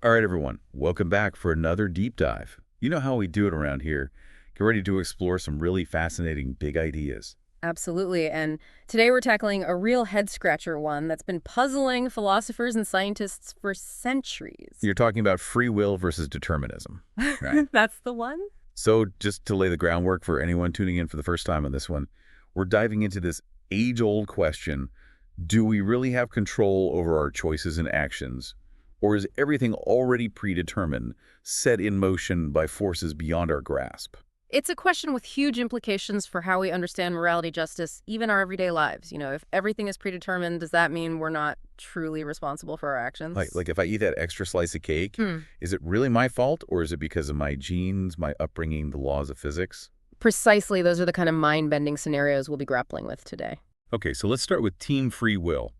All right, everyone, welcome back for another deep dive. You know how we do it around here. Get ready to explore some really fascinating big ideas. Absolutely. And today we're tackling a real head scratcher one that's been puzzling philosophers and scientists for centuries. You're talking about free will versus determinism, right? That's the one? So just to lay the groundwork for anyone tuning in for the first time on this one, we're diving into this age-old question: do we really have control over our choices and actions, or is everything already predetermined, set in motion by forces beyond our grasp? It's a question with huge implications for how we understand morality, justice, even our everyday lives. If everything is predetermined, does that mean we're not truly responsible for our Like, actions? like if I eat that extra slice of cake, Hmm. is it really my fault, or is it because of my genes, my upbringing, the laws of physics? Precisely, those are the kind of mind-bending scenarios we'll be grappling with today. Okay, so let's start with team free will.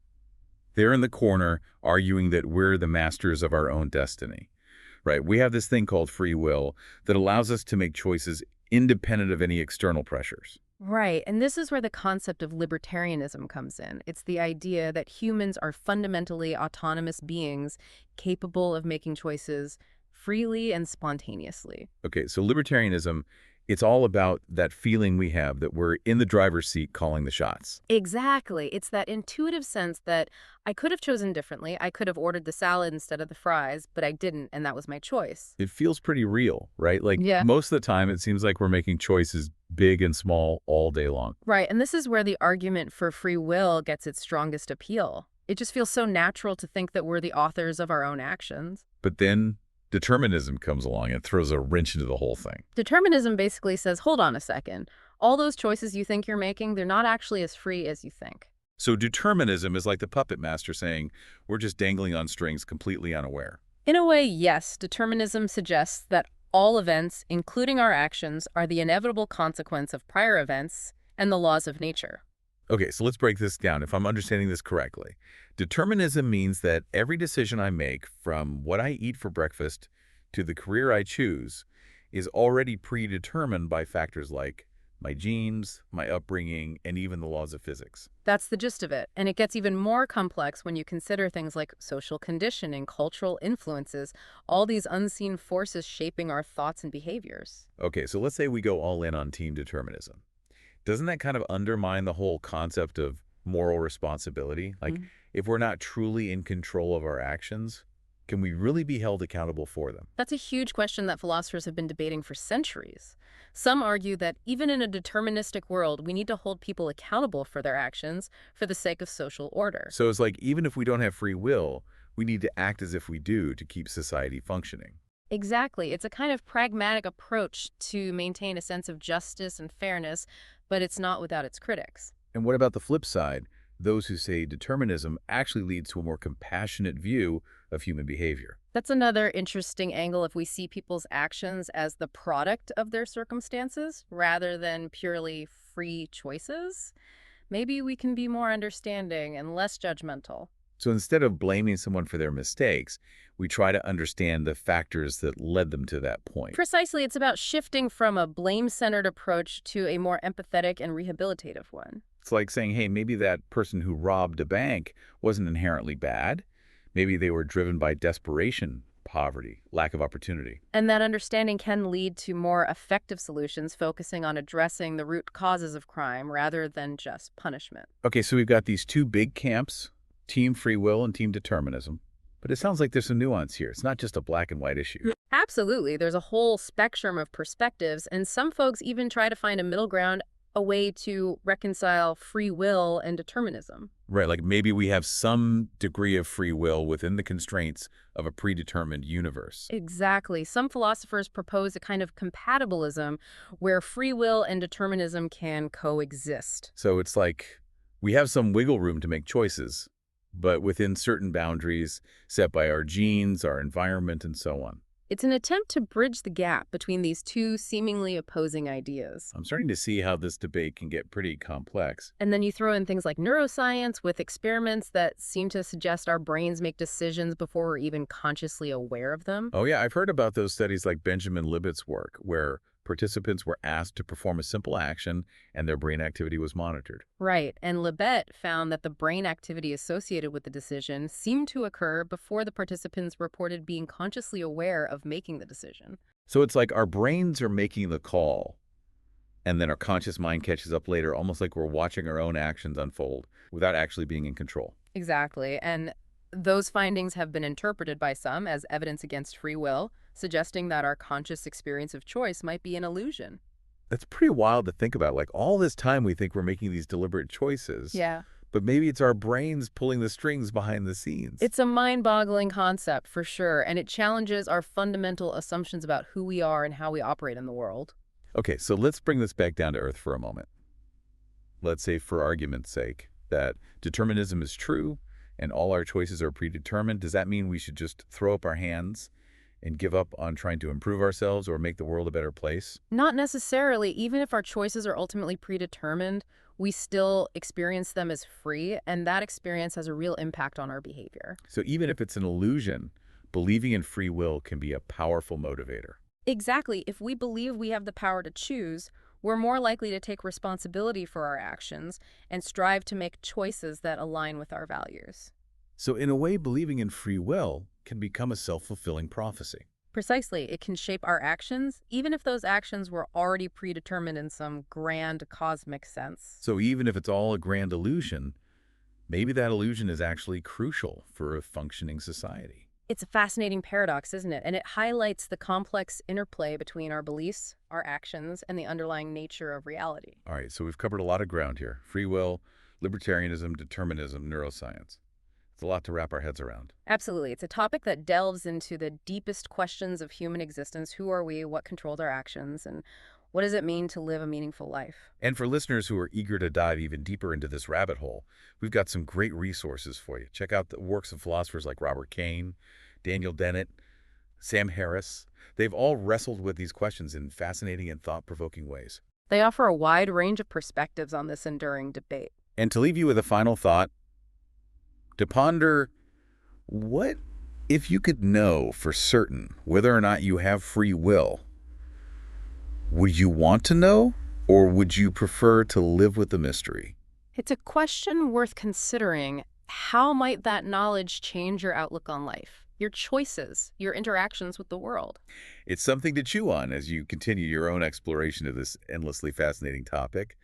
They're in the corner arguing that we're the masters of our own destiny, right? We have this thing called free will that allows us to make choices independent of any external pressures. Right, and this is where the concept of libertarianism comes in. It's the idea that humans are fundamentally autonomous beings capable of making choices freely and spontaneously. Okay, so libertarianism, it's all about that feeling we have that we're in the driver's seat calling the shots. Exactly. It's that intuitive sense that I could have chosen differently. I could have ordered the salad instead of the fries, but I didn't, and that was my choice. It feels pretty real, right? Like Yeah. most of the time, it seems like we're making choices big and small all day long. Right, and this is where the argument for free will gets its strongest appeal. It just feels so natural to think that we're the authors of our own actions. But then determinism comes along and throws a wrench into the whole thing. Determinism basically says, hold on a second. All those choices you think you're making, they're not actually as free as you think. So determinism is like the puppet master saying, we're just dangling on strings completely unaware. In a way, yes, determinism suggests that all events, including our actions, are the inevitable consequence of prior events and the laws of nature. Okay, so let's break this down if I'm understanding this correctly. Determinism means that every decision I make, from what I eat for breakfast to the career I choose, is already predetermined by factors like my genes, my upbringing, and even the laws of physics. That's the gist of it, and it gets even more complex when you consider things like social conditioning, cultural influences, all these unseen forces shaping our thoughts and behaviors. Okay, so let's say we go all in on team determinism. Doesn't that kind of undermine the whole concept of moral responsibility? Like, if we're not truly in control of our actions, can we really be held accountable for them? That's a huge question that philosophers have been debating for centuries. Some argue that even in a deterministic world, we need to hold people accountable for their actions for the sake of social order. So it's like, even if we don't have free will, we need to act as if we do to keep society functioning. Exactly. It's a kind of pragmatic approach to maintain a sense of justice and fairness, but it's not without its critics. And what about the flip side? Those who say determinism actually leads to a more compassionate view of human behavior. That's another interesting angle if we see people's actions as the product of their circumstances rather than purely free choices. Maybe we can be more understanding and less judgmental. So instead of blaming someone for their mistakes, we try to understand the factors that led them to that point. Precisely, it's about shifting from a blame-centered approach to a more empathetic and rehabilitative one. It's like saying, hey, maybe that person who robbed a bank wasn't inherently bad. Maybe they were driven by desperation, poverty, lack of opportunity. And that understanding can lead to more effective solutions focusing on addressing the root causes of crime rather than just punishment. Okay, so we've got these two big camps, team free will and team determinism. But it sounds like there's some nuance here. It's not just a black and white issue. Absolutely. There's a whole spectrum of perspectives, and some folks even try to find a middle ground, a way to reconcile free will and determinism. Right, like maybe we have some degree of free will within the constraints of a predetermined universe. Exactly. Some philosophers propose a kind of compatibilism where free will and determinism can coexist. So it's like we have some wiggle room to make choices, but within certain boundaries set by our genes, our environment, and so on. It's an attempt to bridge the gap between these two seemingly opposing ideas. I'm starting to see how this debate can get pretty complex. And then you throw in things like neuroscience with experiments that seem to suggest our brains make decisions before we're even consciously aware of them. Oh yeah, I've heard about those studies like Benjamin Libet's work, where Participants were asked to perform a simple action, and their brain activity was monitored. Right, and Libet found that the brain activity associated with the decision seemed to occur before the participants reported being consciously aware of making the decision. So it's like our brains are making the call, and then our conscious mind catches up later, almost like we're watching our own actions unfold without actually being in control. Exactly, and those findings have been interpreted by some as evidence against free will, suggesting that our conscious experience of choice might be an illusion. That's pretty wild to think about. Like all this time we think we're making these deliberate choices, Yeah. but maybe it's our brains pulling the strings behind the scenes. It's a mind-boggling concept for sure, and it challenges our fundamental assumptions about who we are and how we operate in the world. Okay, so let's bring this back down to earth for a moment. Let's say, for argument's sake, that determinism is true and all our choices are predetermined. Does that mean we should just throw up our hands and give up on trying to improve ourselves or make the world a better place? Not necessarily. Even if our choices are ultimately predetermined, we still experience them as free, and that experience has a real impact on our behavior. So even if it's an illusion, believing in free will can be a powerful motivator. Exactly. If we believe we have the power to choose, we're more likely to take responsibility for our actions and strive to make choices that align with our values. So in a way, believing in free will can become a self-fulfilling prophecy. Precisely, it can shape our actions, even if those actions were already predetermined in some grand cosmic sense. So even if it's all a grand illusion, maybe that illusion is actually crucial for a functioning society. It's a fascinating paradox, isn't it? And it highlights the complex interplay between our beliefs, our actions, and the underlying nature of reality. All right, so we've covered a lot of ground here. Free will, libertarianism, determinism, neuroscience. It's a lot to wrap our heads around. Absolutely. It's a topic that delves into the deepest questions of human existence. Who are we? What controls our actions? And what does it mean to live a meaningful life? And for listeners who are eager to dive even deeper into this rabbit hole, we've got some great resources for you. Check out the works of philosophers like Robert Caine, Daniel Dennett, Sam Harris. They've all wrestled with these questions in fascinating and thought-provoking ways. They offer a wide range of perspectives on this enduring debate. And to leave you with a final thought, to ponder, what if you could know for certain whether or not you have free will? Would you want to know, or would you prefer to live with the mystery? It's a question worth considering. How might that knowledge change your outlook on life, your choices, your interactions with the world? It's something to chew on as you continue your own exploration of this endlessly fascinating topic.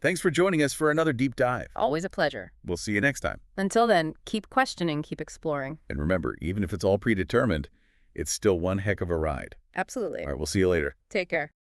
Thanks for joining us for another deep dive. Always a pleasure. We'll see you next time. Until then, keep questioning, keep exploring. And remember, even if it's all predetermined, it's still one heck of a ride. Absolutely. All right, we'll see you later. Take care.